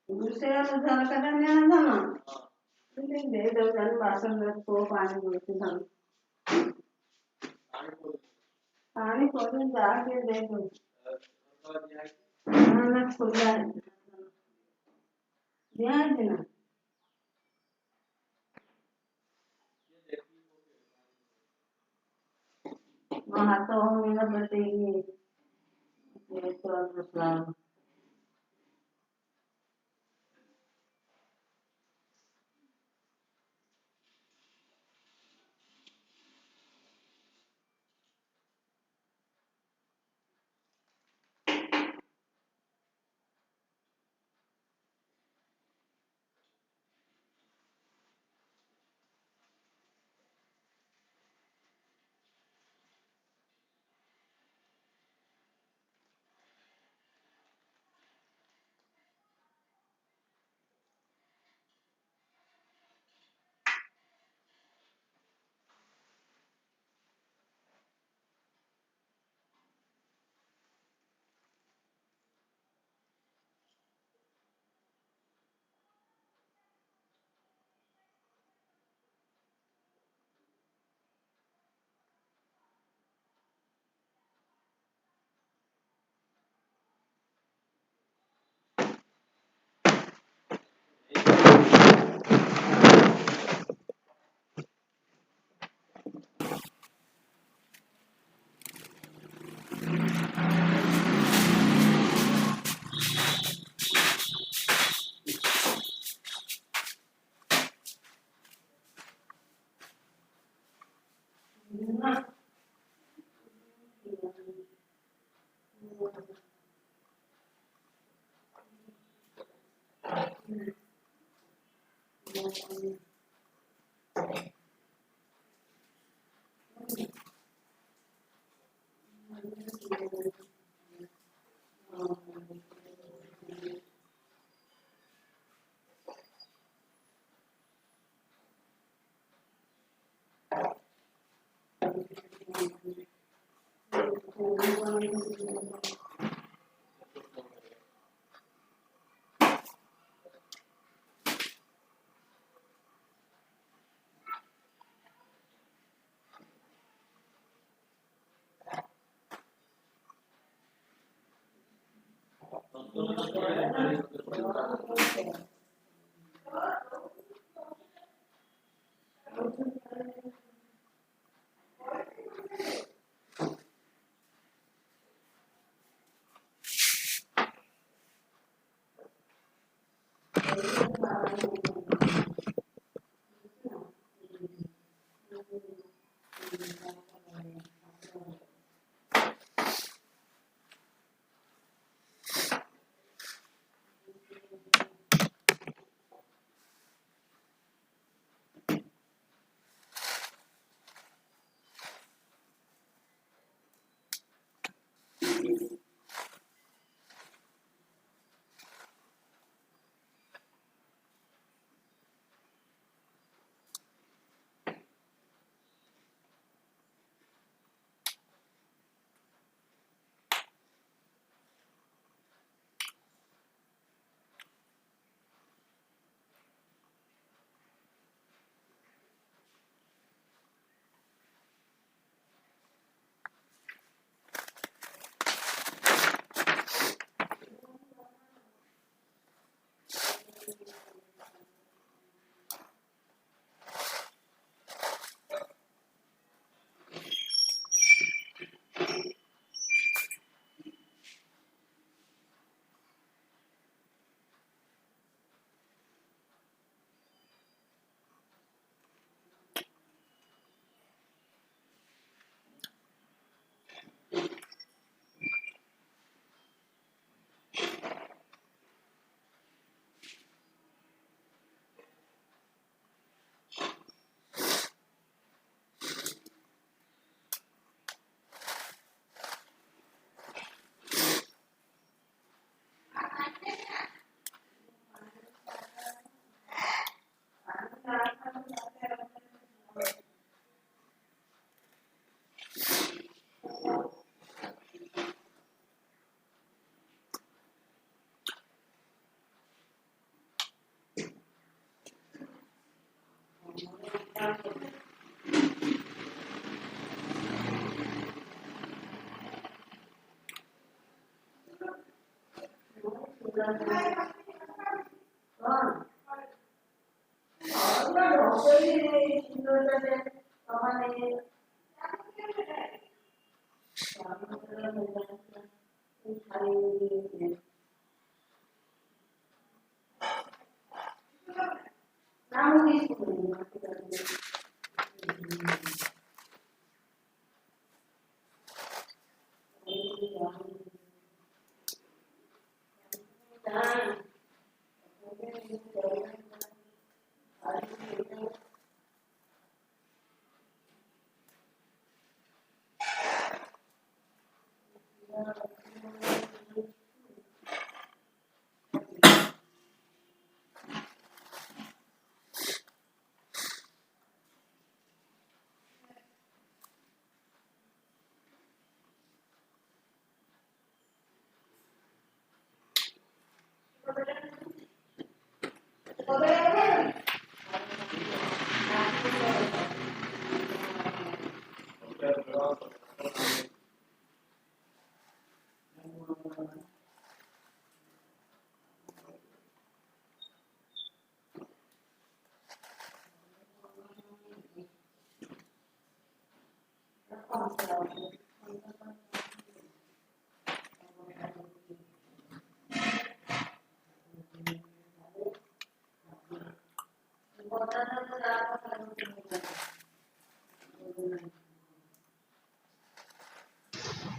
दूसरा तो झाल कटने आना था ना लेकिन दे दो जन बासन में तो पानी बोलती हम पानी खोल जाके दे दो ना खुला है ध्यान देना वहाँ तो मेरा बर्थडे ये तो दूसरा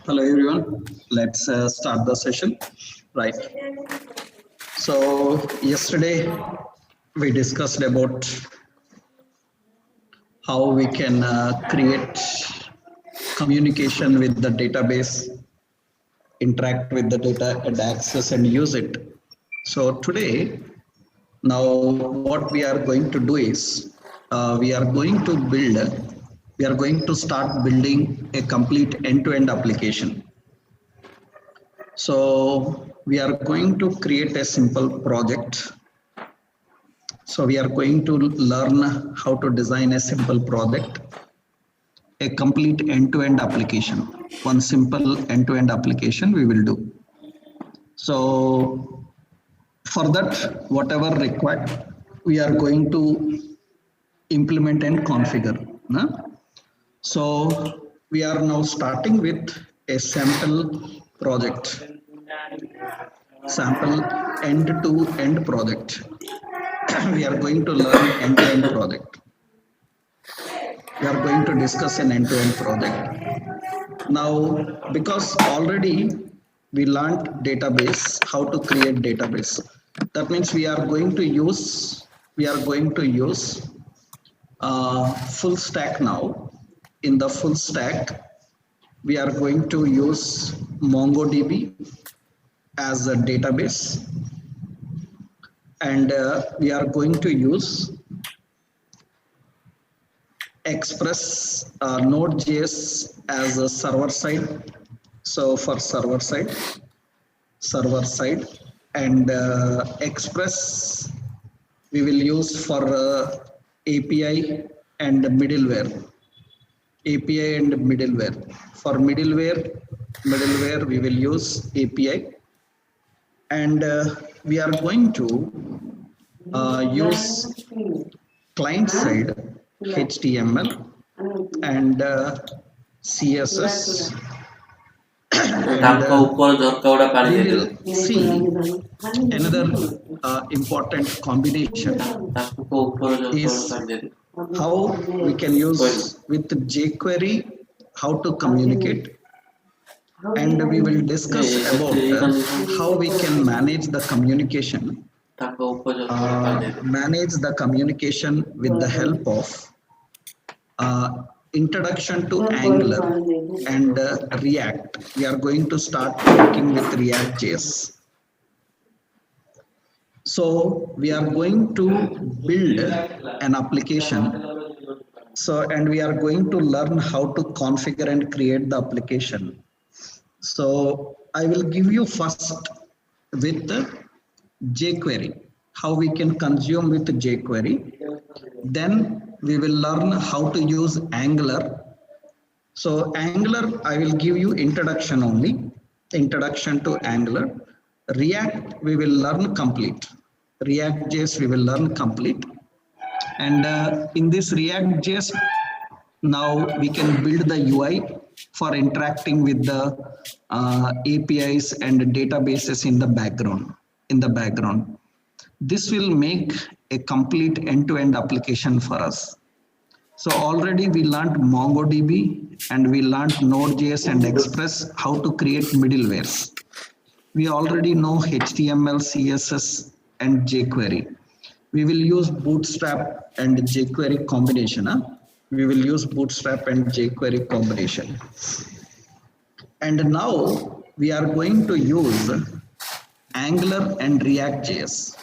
Hello everyone, let's start the session. Right. So yesterday we discussed about how we can create communication with the database, interact with the data and access and use it. So today, now what we are going to do is we are going to start building a complete end-to-end application. So we are going to create a simple project. So we are going to learn how to design a simple project, a complete end-to-end application. One simple end-to-end application we will do. So for that, whatever required, we are going to implement and configure. So we are now starting with a sample project, sample end-to-end project. We are going to learn end-to-end project. We are going to discuss an end-to-end project. Now, because already we learned database, how to create database. That means we are going to use full stack now. In the full stack, we are going to use MongoDB as a database, and we are going to use Express Node.js as a server side. So for server side, and Express we will use for API and middleware. API and middleware. For middleware we will use API, and we are going to use client side HTML and CSS. And, we will see another important combination is how we can use with jQuery how to communicate, and we will discuss about how we can manage the communication with the help of introduction to Angular and React. We are going to start working with React.js. So we are going to build an application. So, and we are going to learn how to configure and create the application. So I will give you first with jQuery, how we can consume with jQuery. Then we will learn how to use Angular. So Angular, I will give you introduction only, introduction to Angular. React, we will learn complete. React.js, we will learn complete. And in this React.js, now we can build the UI for interacting with the APIs and databases in the background. This will make a complete end-to-end application for us. So already we learned MongoDB and we learned Node.js and Express how to create middlewares. We already know HTML, CSS and jQuery. We will use Bootstrap and jQuery combination. We will use Bootstrap and jQuery combination. And now we are going to use Angular and React.js.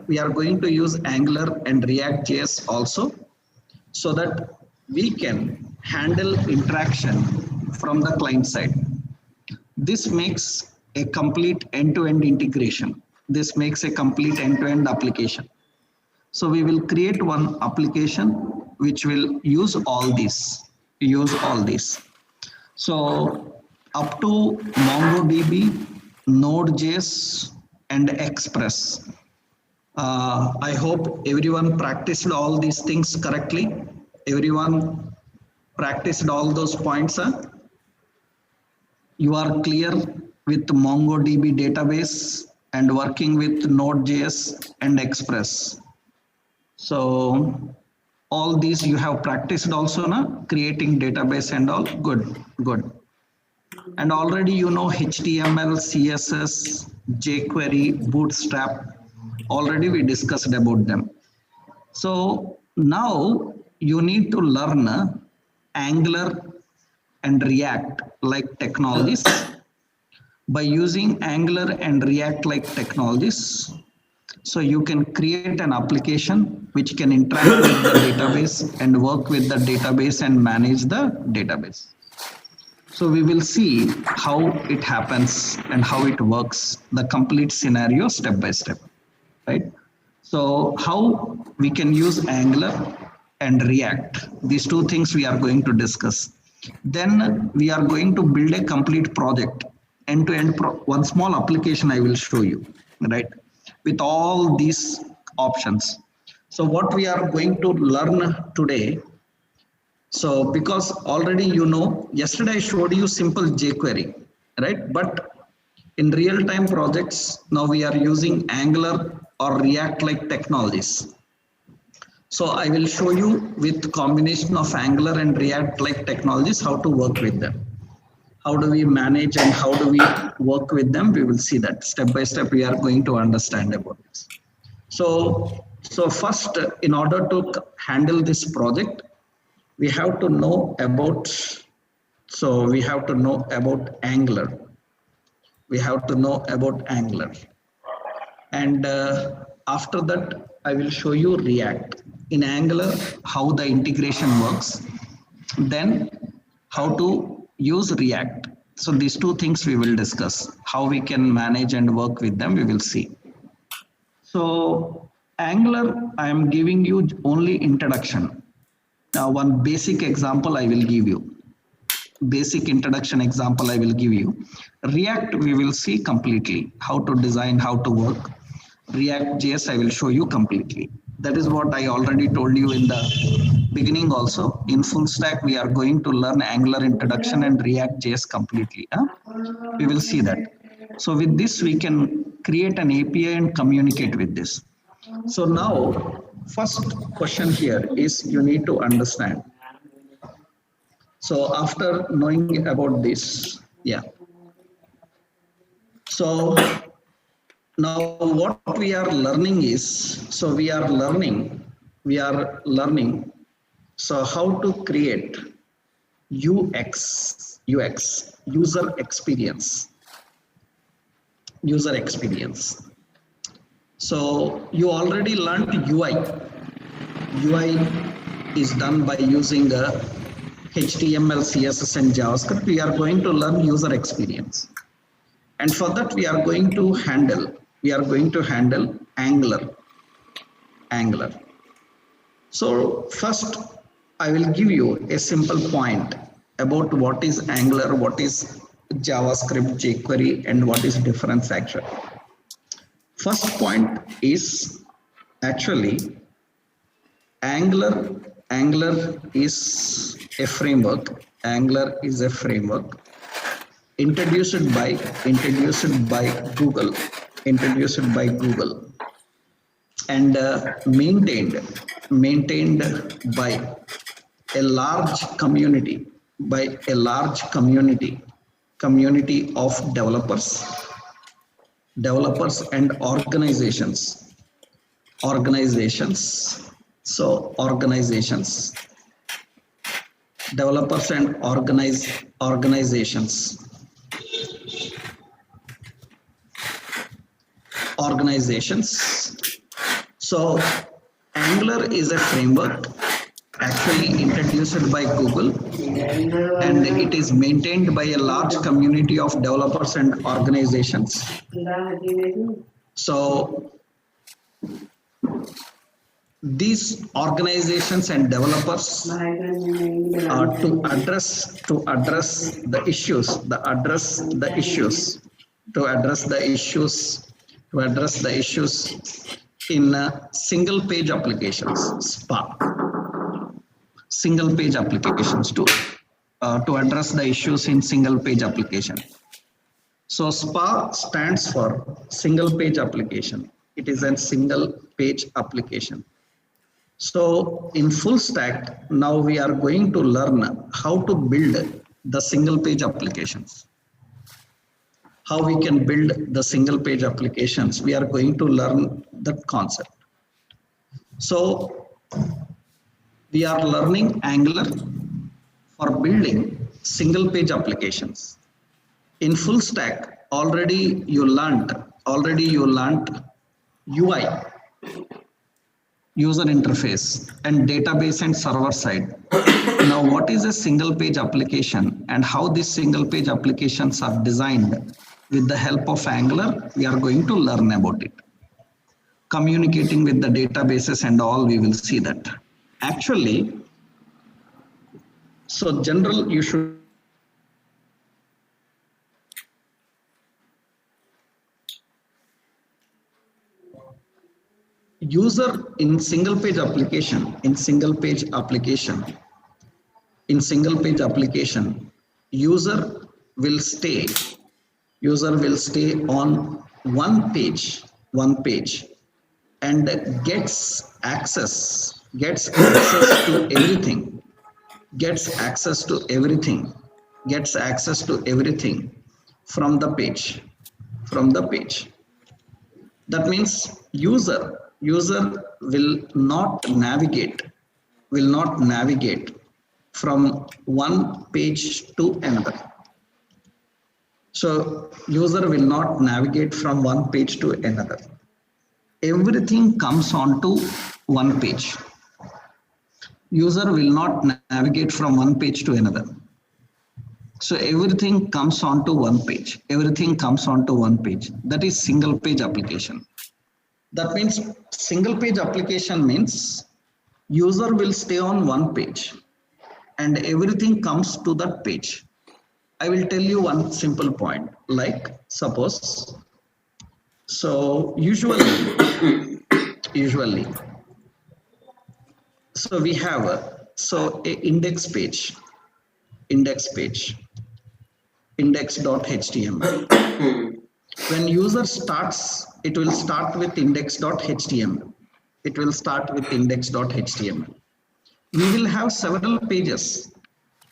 We are going to use Angular and React.js also, so that we can handle interaction from the client side. This makes a complete end-to-end integration. This makes a complete end-to-end application. So we will create one application which will use all these. So up to MongoDB, Node.js and Express. I hope everyone practiced all these things correctly. Everyone practiced all those points. You are clear with MongoDB database and working with Node.js and Express. So all these you have practiced also, na? Creating database and all. Good. And already you know HTML, CSS, jQuery, Bootstrap. Already we discussed about them. So now you need to learn Angular and React like technologies. By using Angular and React like technologies, so you can create an application which can interact with the database and work with the database and manage the database. So we will see how it happens and how it works, the complete scenario step by step, right? So how we can use Angular and React, these two things we are going to discuss. Then we are going to build a complete project end-to-end one small application I will show you, right? With all these options. So what we are going to learn today. So because already you know, yesterday I showed you simple jQuery, right? But in real-time projects, now we are using Angular or React-like technologies. So I will show you with combination of Angular and React-like technologies how to work with them. How do we manage and how do we work with them? We will see that step by step. We are going to understand about this. So first, in order to handle this project, we have to know about. So we have to know about Angular. We have to know about Angular, and after that, I will show you React. In Angular, how the integration works. Then how to use React. So these two things we will discuss. How we can manage and work with them, we will see. So Angular, I am giving you only introduction. Now one basic example I will give you. Basic introduction example I will give you. React we will see completely. How to design, how to work. React.js I will show you completely. That is what I already told you in the beginning also. In full stack, we are going to learn Angular introduction and React.js completely. We will see that. So with this, we can create an API and communicate with this. So now, first question here is you need to understand. So after knowing about this, yeah. So now what we are learning is, so we are learning, so how to create UX, user experience. So you already learned UI. UI is done by using HTML, CSS and JavaScript. We are going to learn user experience. And for that we are going to handle Angular. So first I will give you a simple point about what is Angular, what is JavaScript, jQuery, and what is difference actually. First point is actually Angular is a framework. Angular is a framework introduced by Google, and maintained by a large community of developers and organizations. So organizations, developers and organizations. So Angular is a framework actually introduced by Google, and it is maintained by a large community of developers and organizations. So these organizations and developers to address the issues in single page applications, single page applications to address the issues in single page application. So SPA stands for single page application. It is a single page application. So in full stack, now we are going to learn how to build the single page applications. How we can build the single page applications. We are going to learn that concept. So we are learning Angular for building single page applications. In full stack, already you learned UI, user interface, and database and server side. Now, what is a single page application and how these single page applications are designed with the help of Angular, we are going to learn about it. Communicating with the databases and all, we will see that. Actually, so general, you should user in single page application, user will stay on one page and gets access to everything, gets access to everything from the page. That means user will not navigate from one page to another. So user will not navigate from one page to another. Everything comes onto one page. User will not navigate from one page to another. So everything comes onto one page. That is single page application. That means single page application means user will stay on one page and everything comes to that page. I will tell you one simple point, like suppose, so usually, so we have a index.html. When user starts, it will start with index.html. We will have several pages.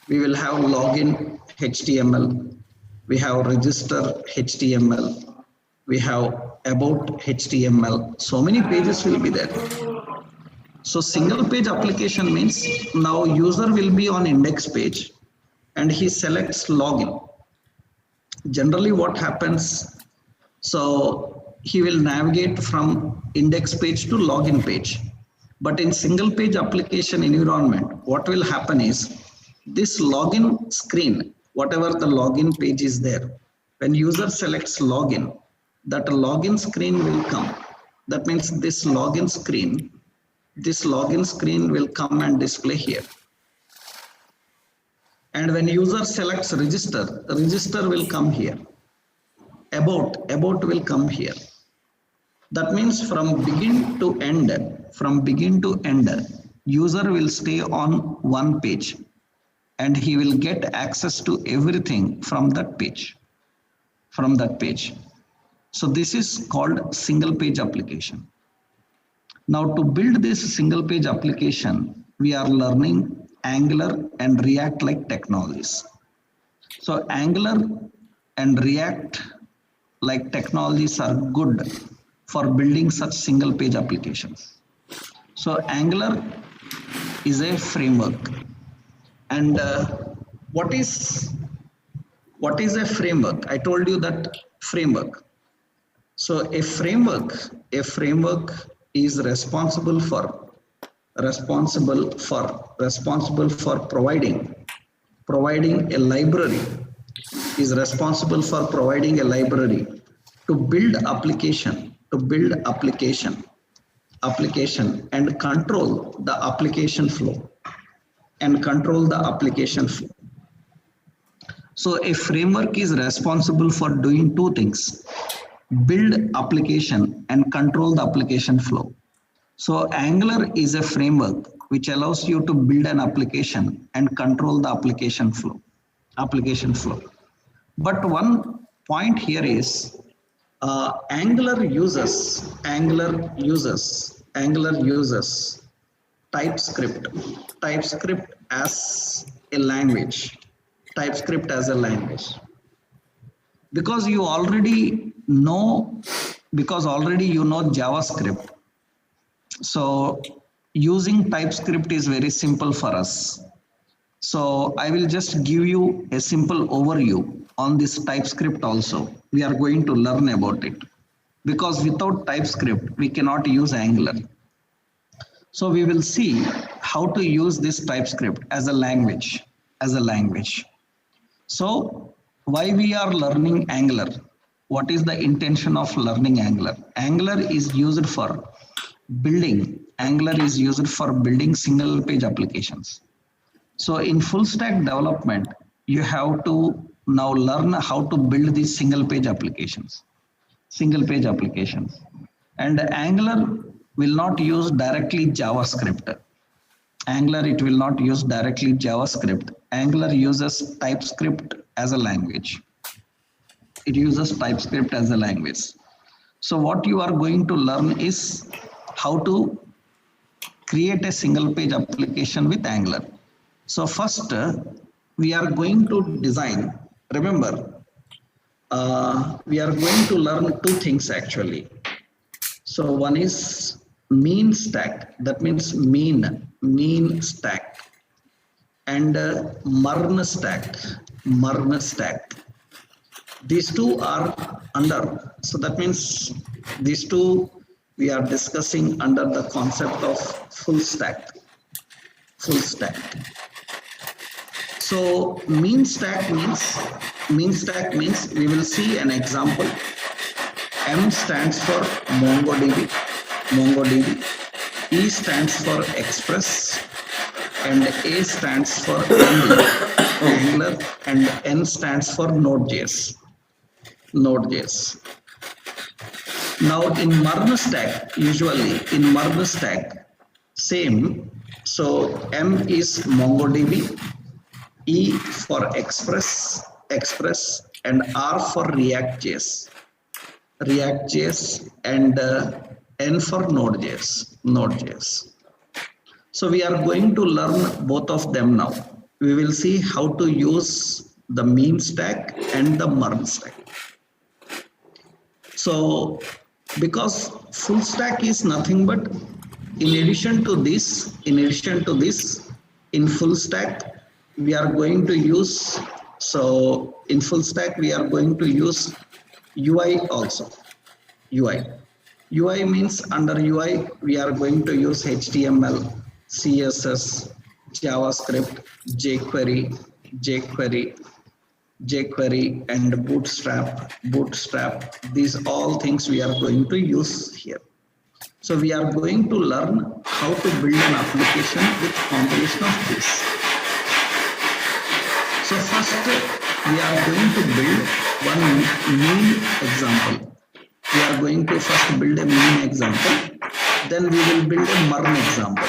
We will have login HTML, we have register HTML, we have about HTML. So many pages will be there. So single page application means now user will be on index page and he selects login. Generally what happens, so he will navigate from index page to login page. But in single page application environment, what will happen is this login screen, whatever the login page is there, when user selects login, that login screen will come. That means this login screen will come and display here. And when user selects register will come here. About will come here. That means from begin to end, user will stay on one page and he will get access to everything from that page. So this is called single page application. Now to build this single page application, we are learning Angular and React like technologies. So Angular and React like technologies are good for building such single page applications. So Angular is a framework. And what is a framework? I told you that framework. So a framework is responsible for providing a library, to build application and control the application flow. So a framework is responsible for doing two things: build application and control the application flow. So Angular is a framework which allows you to build an application and control the application flow. But one point here is Angular uses TypeScript as a language. Because you already know JavaScript. So using TypeScript is very simple for us. So I will just give you a simple overview on this TypeScript also. We are going to learn about it. Because without TypeScript, we cannot use Angular. So we will see how to use this TypeScript as a language. So why we are learning Angular? What is the intention of learning Angular? Angular is used for building single page applications. So in full stack development, you have to now learn how to build these single page applications. And Angular will not use directly JavaScript. Angular, it will not use directly JavaScript. Angular uses TypeScript as a language. It uses TypeScript as a language. So what you are going to learn is how to create a single page application with Angular. So first, we are going to design, remember, we are going to learn two things actually. So one is mean stack, that means mean stack, and Mern stack. These two are under, so that means these two we are discussing under the concept of full stack. So mean stack means we will see an example. M stands for MongoDB, E stands for Express, and A stands for Angular, and N stands for Node.js. Now in Mern stack, usually in Mern stack, same. So M is MongoDB, E for Express, and R for React.js, and N for Node.js. So we are going to learn both of them now. We will see how to use the mean stack and the Mern stack. So because full stack is nothing but in addition to this, in full stack, we are going to use, so in full stack, we are going to use UI also. UI means under UI, we are going to use HTML, CSS, JavaScript, jQuery, and Bootstrap. These all things we are going to use here. So we are going to learn how to build an application with combination of this. So first, we are going to build one mean example. We are going to first build a mean example. Then we will build a Mern example.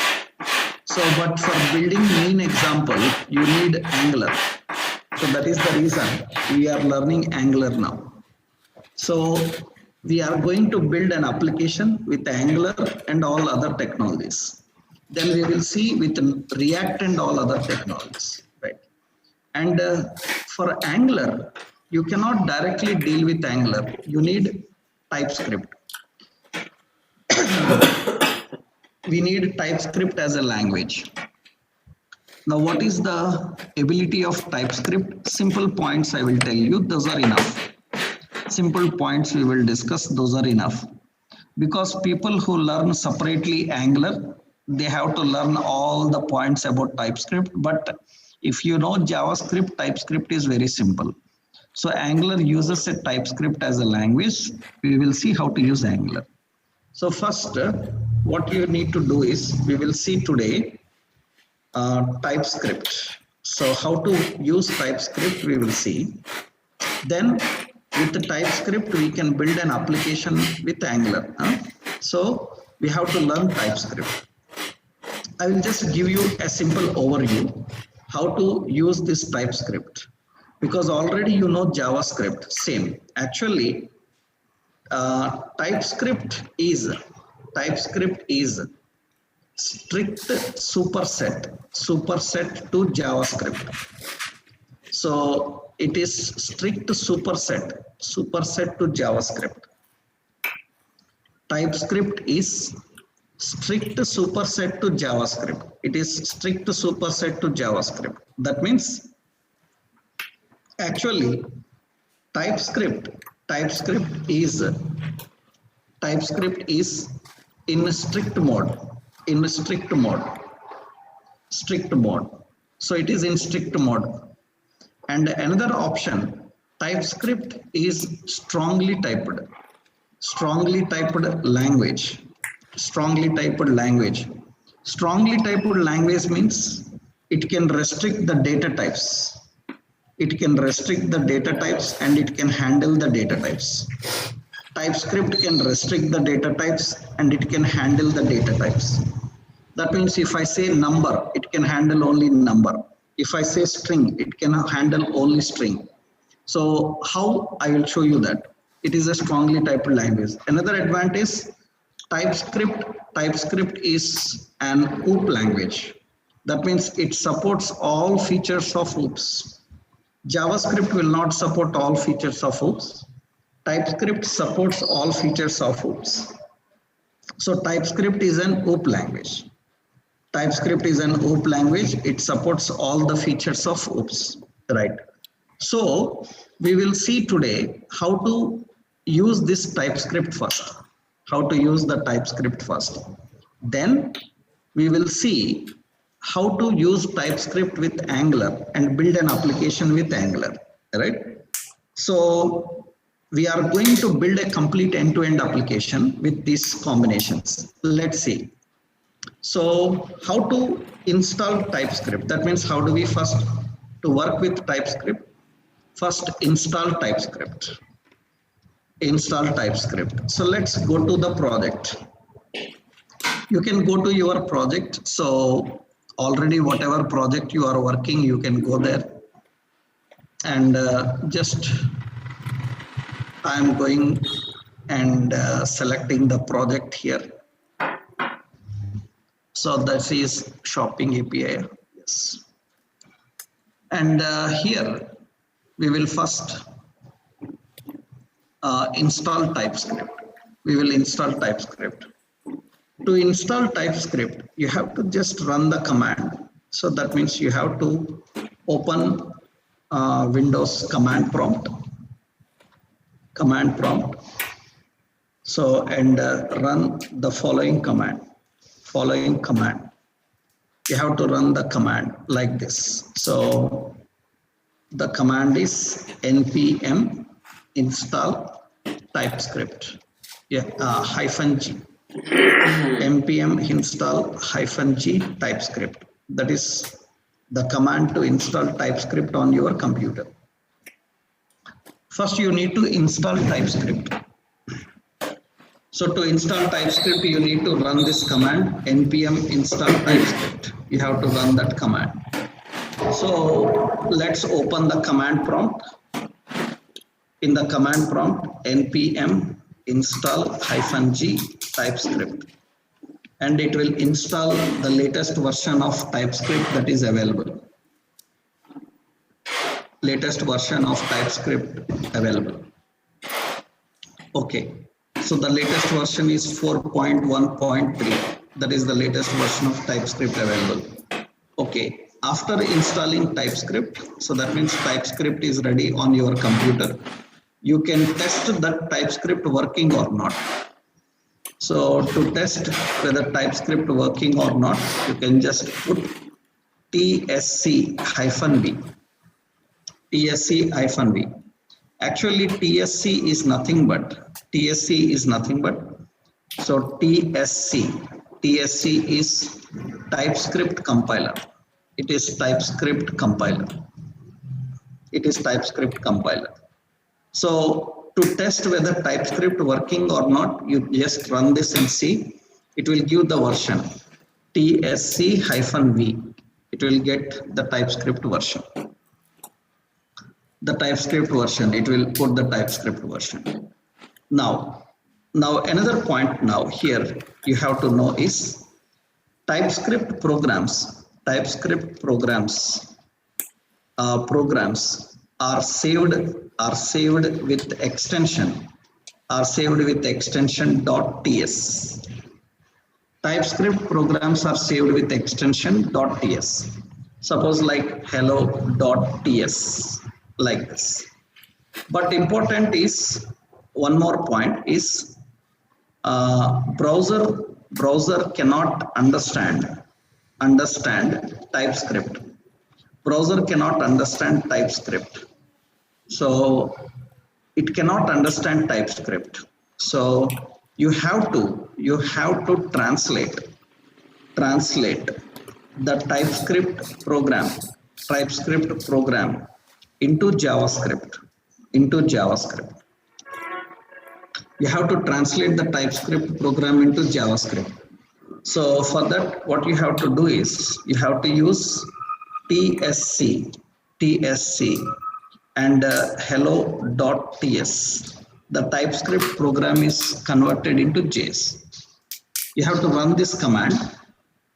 So, but for building mean example, you need Angular. So that is the reason we are learning Angular now. So we are going to build an application with Angular and all other technologies. Then we will see with React and all other technologies, right? And for Angular, you cannot directly deal with Angular. You need TypeScript. We need TypeScript as a language. Now, what is the ability of TypeScript? Simple points I will tell you, those are enough. Simple points we will discuss, those are enough. Because people who learn separately Angular, they have to learn all the points about TypeScript. But if you know JavaScript, TypeScript is very simple. So Angular uses a TypeScript as a language. We will see how to use Angular. So first, what you need to do is, we will see today TypeScript. So how to use TypeScript we will see. Then with the TypeScript we can build an application with Angular. So we have to learn TypeScript. I will just give you a simple overview how to use this TypeScript, because already you know JavaScript, same. Actually, TypeScript is strict superset to JavaScript. So it is strict superset to JavaScript. TypeScript is strict superset to JavaScript. It is strict superset to JavaScript. That means actually TypeScript is in strict mode. So it is in strict mode. And another option, TypeScript is strongly typed language. Strongly typed language means it can restrict the data types. And it can handle the data types. TypeScript can restrict the data types and it can handle the data types. That means if I say number, it can handle only number. If I say string, it can handle only string. So how I will show you that. It is a strongly typed language. Another advantage, TypeScript is an OOP language. That means it supports all features of OOPs. JavaScript will not support all features of OOPs. TypeScript supports all features of OOPs. So TypeScript is an OOP language. TypeScript is an OOP language. It supports all the features of OOPs, right? So we will see today how to use this TypeScript first. How to use the TypeScript first. Then we will see how to use TypeScript with Angular and build an application with Angular, right? So we are going to build a complete end-to-end application with these combinations. Let's see. So how to install TypeScript? That means how do we first to work with TypeScript? First install TypeScript. Install TypeScript. So let's go to the project. You can go to your project. So already whatever project you are working, you can go there and just I am going and selecting the project here. So that is shopping API. Yes. And here we will first install TypeScript. We will install TypeScript. To install TypeScript, you have to just run the command. So that means you have to open Windows command prompt. So and run the following command. You have to run the command like this. So the command is npm install TypeScript. Yeah, -g. npm install -g TypeScript. That is the command to install TypeScript on your computer. First, you need to install TypeScript. So to install TypeScript, you need to run this command npm install TypeScript. You have to run that command. So let's open the command prompt. In the command prompt, npm install -g TypeScript, and it will install the latest version of TypeScript that is available. Latest version of TypeScript available. Okay, so the latest version is 4.1.3. That is the latest version of TypeScript available. Okay, after installing TypeScript, so that means TypeScript is ready on your computer. You can test that TypeScript working or not. So to test whether TypeScript working or not, you can just put tsc-v. tsc-v. Actually, TSC is nothing but so TSC is TypeScript compiler. It is TypeScript compiler. So to test whether TypeScript working or not, you just run this and see. It will give the version tsc-v. It will get the TypeScript version. It will put the TypeScript version. Now another point now here you have to know is TypeScript programs are saved with extension .ts. TypeScript programs are saved with extension .ts. Suppose like hello.ts, like this. But important is one more point is browser cannot understand TypeScript. Browser cannot understand TypeScript. So it cannot understand TypeScript. So you have to translate the TypeScript program into JavaScript. you have to translate the TypeScript program into JavaScript. So for that, what you have to do is you have to use TSC and hello.ts. The TypeScript program is converted into JS. You have to run this command,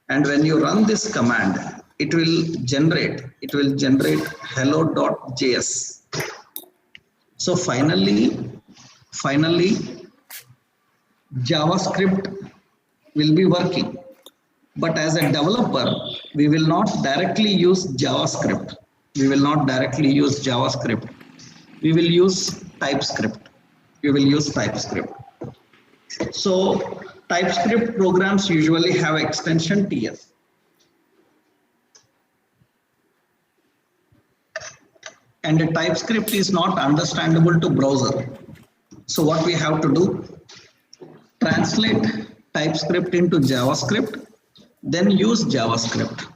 and when you run this command, it will generate hello.js. So finally JavaScript will be working. But as a developer, we will not directly use JavaScript. We will use TypeScript. So TypeScript programs usually have extension TS. And the TypeScript is not understandable to browser. So what we have to do? Translate TypeScript into JavaScript, then use JavaScript.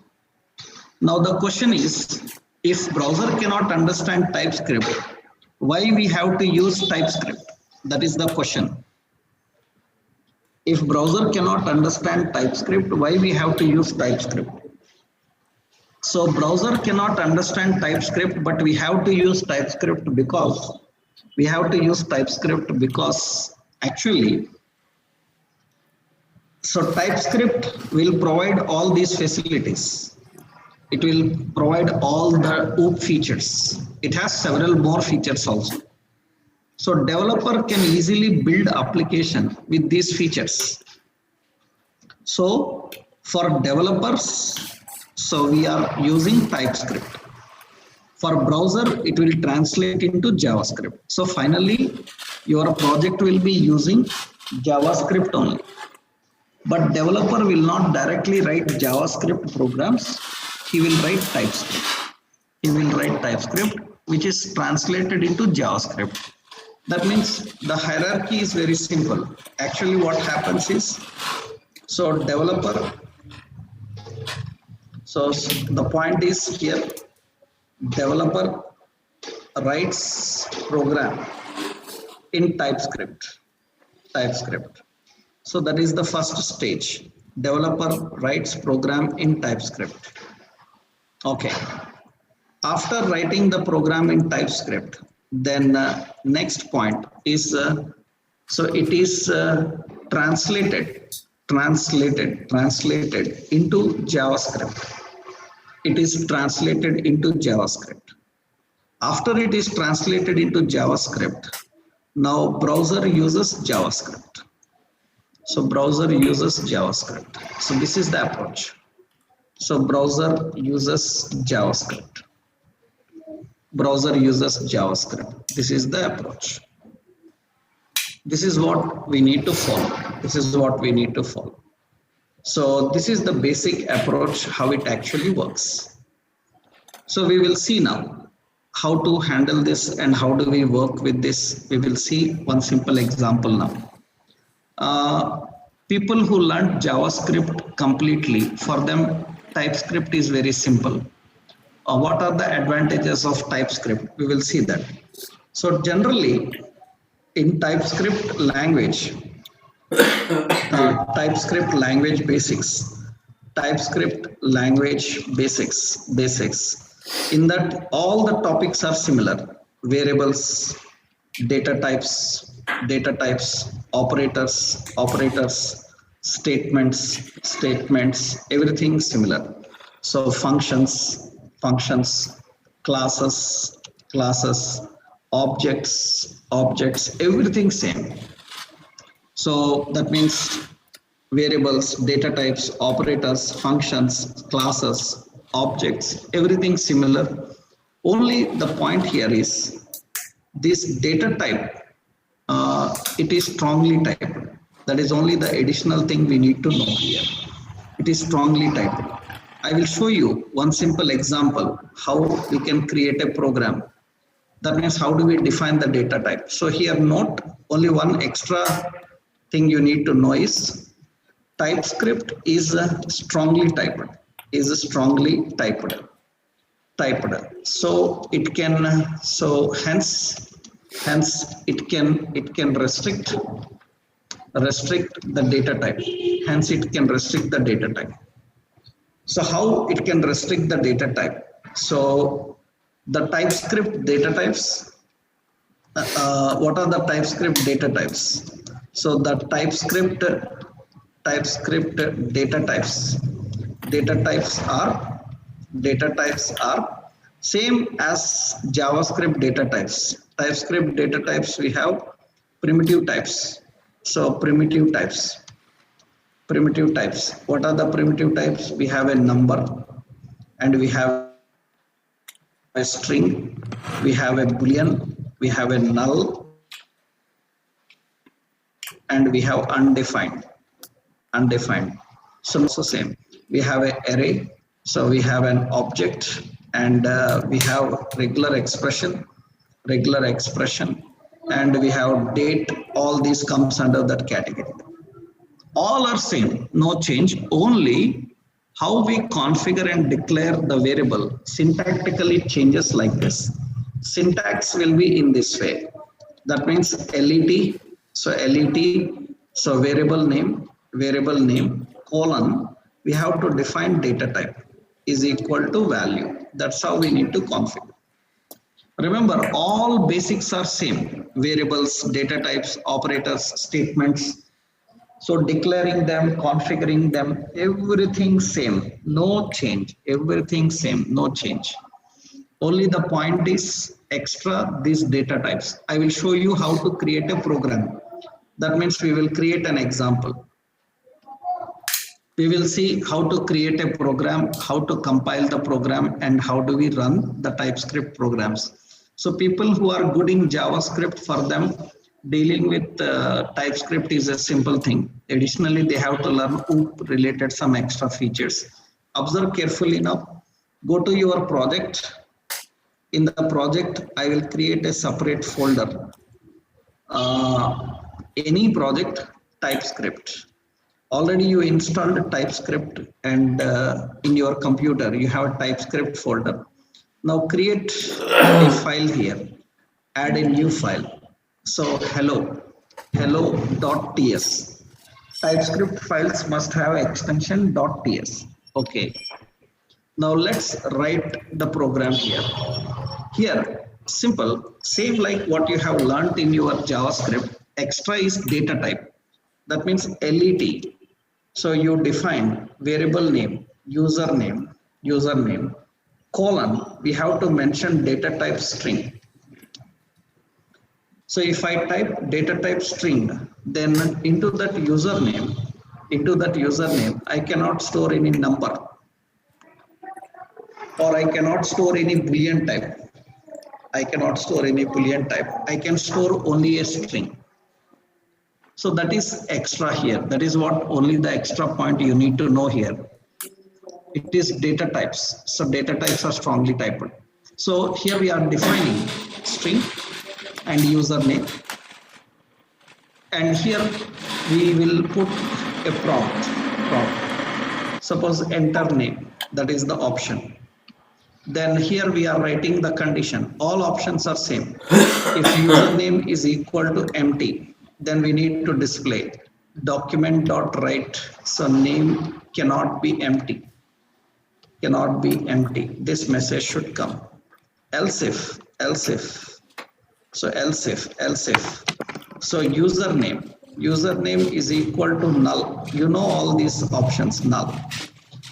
Now the question is, if browser cannot understand TypeScript, why we have to use TypeScript? That is the question. If browser cannot understand TypeScript, why we have to use TypeScript? So browser cannot understand TypeScript, but we have to use TypeScript because actually, so TypeScript will provide all these facilities. It will provide all the OOP features. It has several more features also. So developer can easily build application with these features. So for developers, so we are using TypeScript. For browser, it will translate into JavaScript. So finally, your project will be using JavaScript only. But developer will not directly write JavaScript programs. He will write TypeScript. Which is translated into JavaScript. That means the hierarchy is very simple. Actually, what happens is, so developer, so the point is here, developer writes program in TypeScript. So that is the first stage. Developer writes program in TypeScript. Okay. After writing the program in TypeScript, then next point is, so it is translated into JavaScript. After it is translated into JavaScript, now browser uses JavaScript. So browser uses JavaScript. So this is the approach. So browser uses JavaScript. This is the approach. This is what we need to follow. So this is the basic approach, how it actually works. So we will see now how to handle this and how do we work with this. We will see one simple example now. People who learned JavaScript completely, for them TypeScript is very simple. What are the advantages of TypeScript? We will see that. So generally in TypeScript language, TypeScript language basics, in that all the topics are similar: variables, data types, operators, statements, everything similar. So functions, classes, objects, everything same. So that means variables, data types, operators, functions, classes, objects, everything similar. Only the point here is this data type, it is strongly typed. That is only the additional thing we need to know here. It is strongly typed. I will show you one simple example how we can create a program. That means how do we define the data type. So here note only one extra thing you need to know is TypeScript is strongly typed. So it can, so hence Hence, it can restrict the data type. Hence, it can restrict the data type. So how it can restrict the data type? So the TypeScript data types. What are the TypeScript data types? So the TypeScript data types are same as JavaScript data types. TypeScript data types, we have primitive types. So primitive types. What are the primitive types? We have a number, and we have a string, we have a boolean, we have a null, and we have undefined. So also same, we have an array, so we have an object, and we have regular expression, and we have date. All these comes under that category. All are same, no change, only how we configure and declare the variable syntactically changes like this. Syntax will be in this way. That means let, so variable name, colon, we have to define data type is equal to value. That's how we need to configure. Remember, all basics are same. Variables, data types, operators, statements. So declaring them, configuring them, everything same, no change, everything same, no change. Only the point is extra these data types. I will show you how to create a program. That means we will create an example. We will see how to create a program, how to compile the program, and how do we run the TypeScript programs. So people who are good in JavaScript, for them, dealing with TypeScript is a simple thing. Additionally, they have to learn OOP related some extra features. Observe carefully now. Go to your project. In the project, I will create a separate folder. Any project, TypeScript. Already you installed TypeScript, and in your computer, you have a TypeScript folder. Now create a file here. Add a new file. So hello.ts. TypeScript files must have extension .ts. Okay. Now let's write the program here. Here, simple, same like what you have learned in your JavaScript. Extra is data type. That means let. So you define variable name, username, colon. We have to mention data type string. So if I type data type string, then into that username, I cannot store any number, or I cannot store any boolean type. I can store only a string. So that is extra here. That is what only the extra point you need to know here. It is data types. So data types are strongly typed. So here we are defining string and username, and here we will put a prompt. Suppose enter name, that is the option. Then here we are writing the condition. All options are same. If username is equal to empty, then we need to display document.write. So name cannot be empty. This message should come. Else if. So else if. So username is equal to null. You know all these options, null.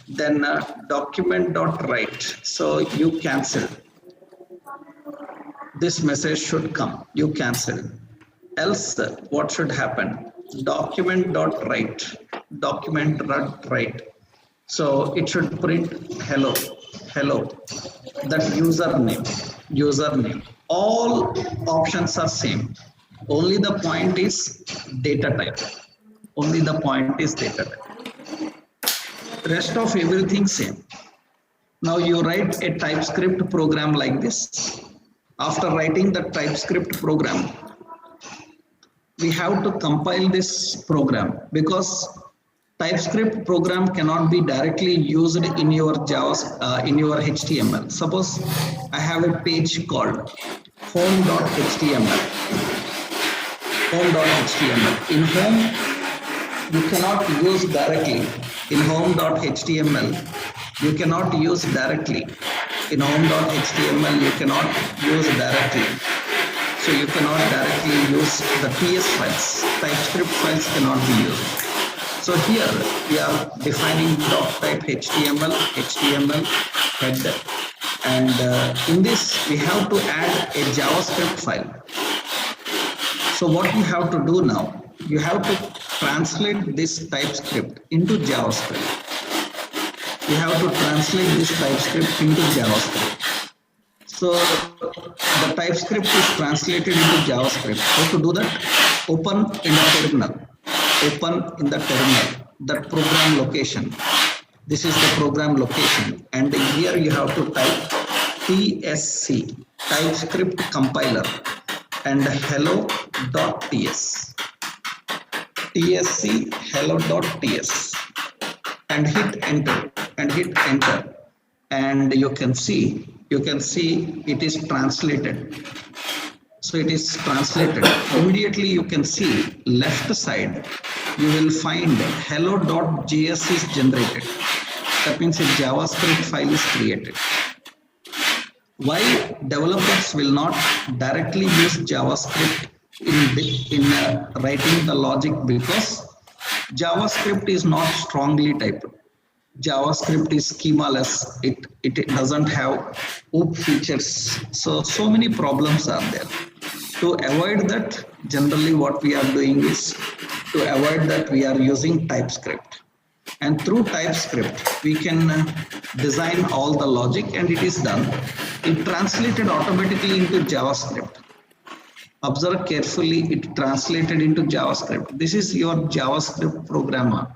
Then document.write. So you cancel. This message should come. You cancel. Else what should happen? Document.write. So it should print hello. That username. All options are same. Only the point is data type. Rest of everything same. Now you write a TypeScript program like this. After writing the TypeScript program, we have to compile this program, because TypeScript program cannot be directly used in your HTML. Suppose I have a page called home.html. Home.html. In home, you cannot use directly. In home.html, you cannot use directly. In home.html, you cannot use directly. So you cannot directly use the TS files. TypeScript files cannot be used. So here we are defining doc-type HTML header, and in this we have to add a JavaScript file. So what you have to do now, you have to translate this TypeScript into JavaScript. You have to translate this TypeScript into JavaScript. So the TypeScript is translated into JavaScript. How to do that? Open in the terminal. Open in the terminal, that program location. This is the program location, and here you have to type TSC, TypeScript compiler, and hello.ts. TSC hello.ts, and hit enter, and you can see it is translated. So it is translated. Immediately you can see left side, you will find hello.js is generated. That means a JavaScript file is created. Why developers will not directly use JavaScript in writing the logic? Because JavaScript is not strongly typed. JavaScript is schemaless. It doesn't have OOP features. So many problems are there. To avoid that, generally what we are doing is, to avoid that, we are using TypeScript. And through TypeScript, we can design all the logic, and it is done. It translated automatically into JavaScript. Observe carefully, it translated into JavaScript. This is your JavaScript programmer.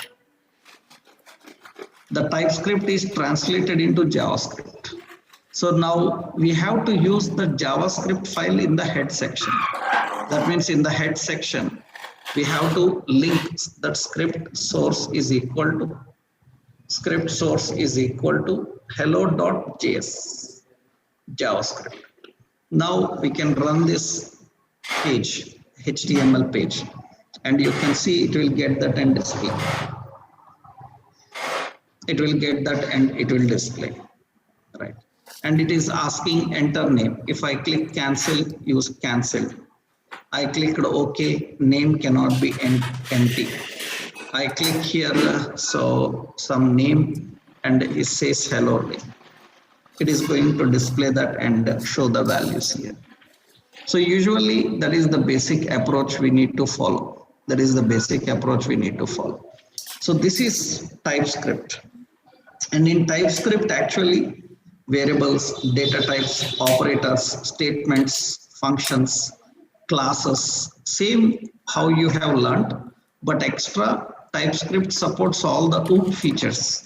The TypeScript is translated into JavaScript. So now we have to use the JavaScript file in the head section. That means in the head section, we have to link that script source is equal to hello.js JavaScript. Now we can run this page, HTML page, and you can see it will get that and display. It will get that and it will display, right? And it is asking enter name. If I click cancel, use cancelled. I clicked OK, name cannot be empty. I click here, so some name, and it says hello name. It is going to display that and show the values here. So usually that is the basic approach we need to follow. That is the basic approach we need to follow. So this is TypeScript. And in TypeScript, actually, variables, data types, operators, statements, functions, classes, same how you have learned, but extra TypeScript supports all the OOP features.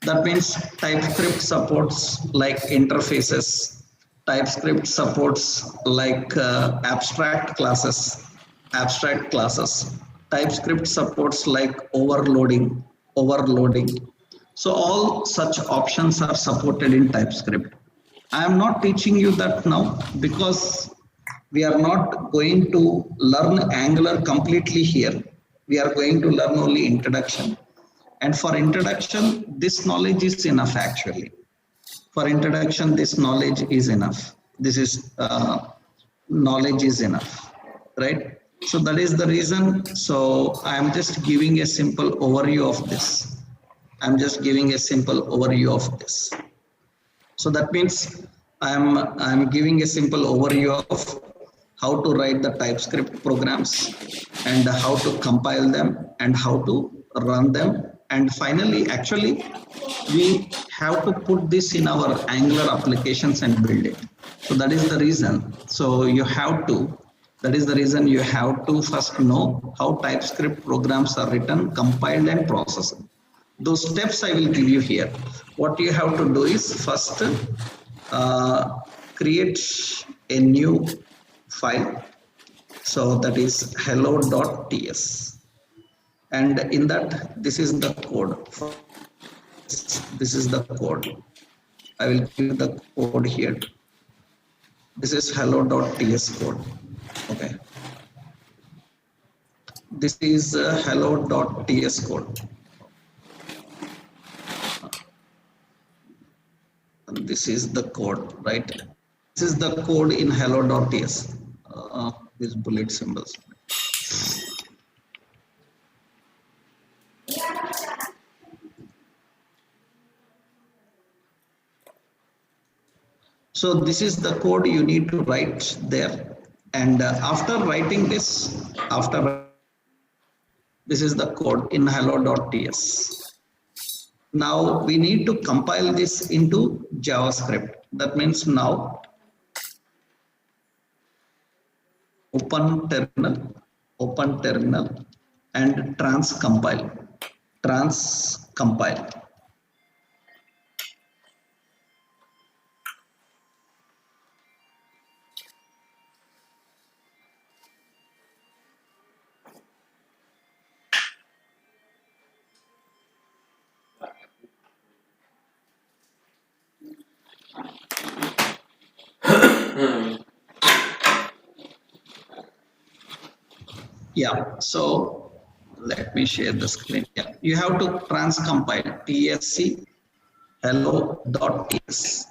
That means TypeScript supports like interfaces, TypeScript supports like abstract classes, TypeScript supports like overloading. So all such options are supported in TypeScript. I am not teaching you that now because we are not going to learn Angular completely here. We are going to learn only introduction. And for introduction, this knowledge is enough actually. For introduction, this knowledge is enough. This is knowledge is enough, right? So that is the reason. So I am just giving a simple overview of this. So that means I'm giving a simple overview of how to write the TypeScript programs and how to compile them and how to run them. And finally, actually, we have to put this in our Angular applications and build it. So that is the reason. So you have to, that is the reason you have to first know how TypeScript programs are written, compiled and processed. Those steps I will give you here. What you have to do is first create a new file. So that is hello.ts. And in that, this is the code. This is the code. I will give the code here. This is hello.ts code. Okay. This is hello.ts code. And this is the code, right? This is the code in hello.ts. These bullet symbols. So this is the code you need to write there. And after writing this, this is the code in hello.ts. Now we need to compile this into JavaScript. That means now open terminal and transcompile. Yeah, so let me share the screen. Yeah, you have to transcompile tsc hello.ts.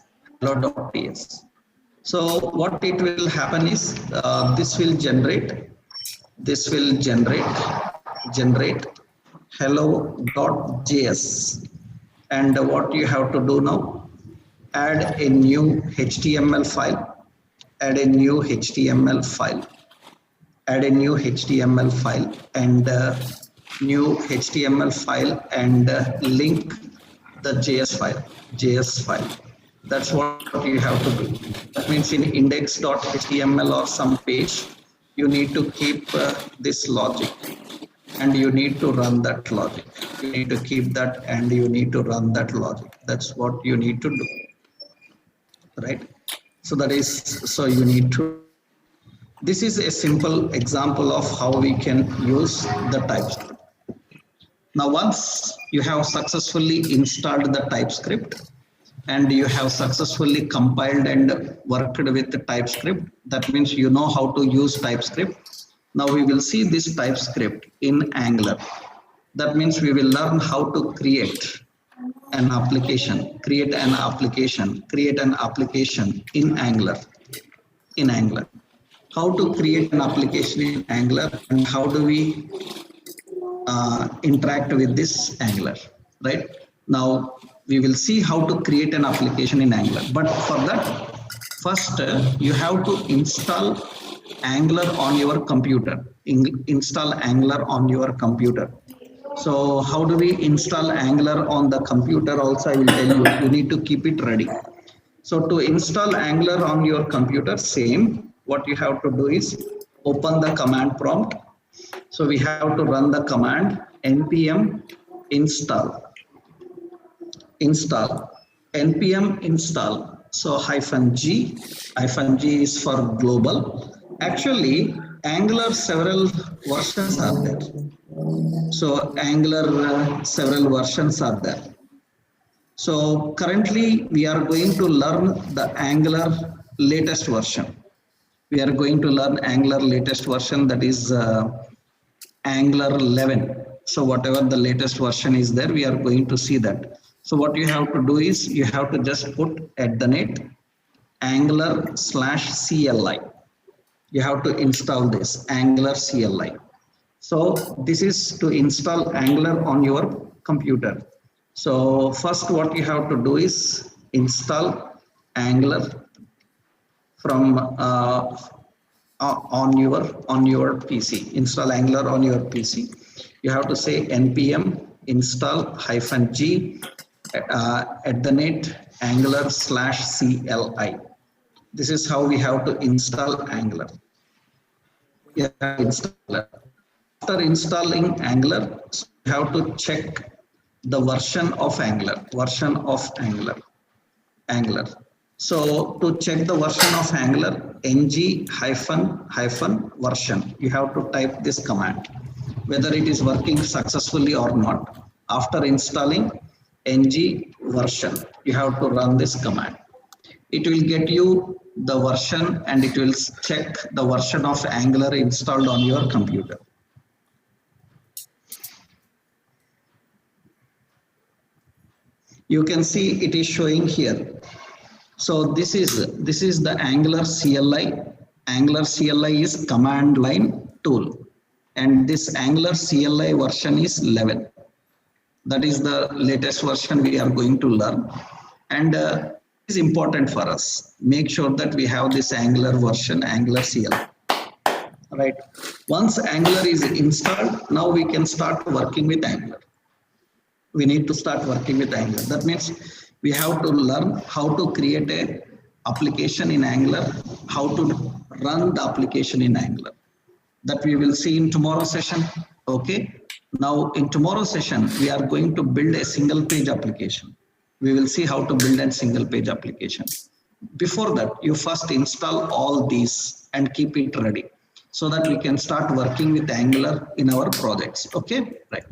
So what it will happen is this will generate hello.js, and what you have to do now, add a new HTML file, and new HTML file and link the JS file. That's what you have to do. That means in index.html or some page, you need to keep this logic, and you need to run that logic. You need to keep that and you need to run that logic. That's what you need to do, right? So you need to. This is a simple example of how we can use the TypeScript. Now, once you have successfully installed the TypeScript and you have successfully compiled and worked with the TypeScript, that means you know how to use TypeScript. Now we will see this TypeScript in Angular. That means we will learn how to create an application in Angular. How to create an application in Angular and how do we interact with this Angular, right? Now we will see how to create an application in Angular, but for that, first you have to install Angular on your computer. So how do we install Angular on the computer? Also, I will tell you, you need to keep it ready. So to install Angular on your computer, same. What you have to do is open the command prompt. So we have to run the command npm install. Npm install. So -g is for global. Actually, Angular several versions are there. So Angular several versions are there. So currently we are going to learn the Angular latest version. We are going to learn Angular latest version, that is Angular 11. So whatever the latest version is there, we are going to see that. So what you have to do is you have to just put Angular/CLI. You have to install this Angular CLI. So this is to install Angular on your computer. So first what you have to do is install Angular from on your PC. Install Angular on your PC. You have to say npm install -g Angular/CLI. This is how we have to install Angular. After installing Angular, you have to check the version of Angular. So to check the version of Angular, ng-version, you have to type this command, whether it is working successfully or not. After installing ng version, you have to run this command. It will get you the version and it will check the version of Angular installed on your computer. You can see it is showing here. So this is the Angular CLI. Angular CLI is command line tool, and this Angular CLI version is 11. That is the latest version we are going to learn, and it is important for us. Make sure that we have this Angular version, Angular CLI. Right. Once Angular is installed, now we can start working with Angular. We need to start working with Angular. That means we have to learn how to create a application in Angular, how to run the application in Angular. That we will see in tomorrow's session. Okay. Now in tomorrow's session, we are going to build a single page application. We will see how to build a single page application. Before that, you first install all these and keep it ready so that we can start working with Angular in our projects. Okay. Right.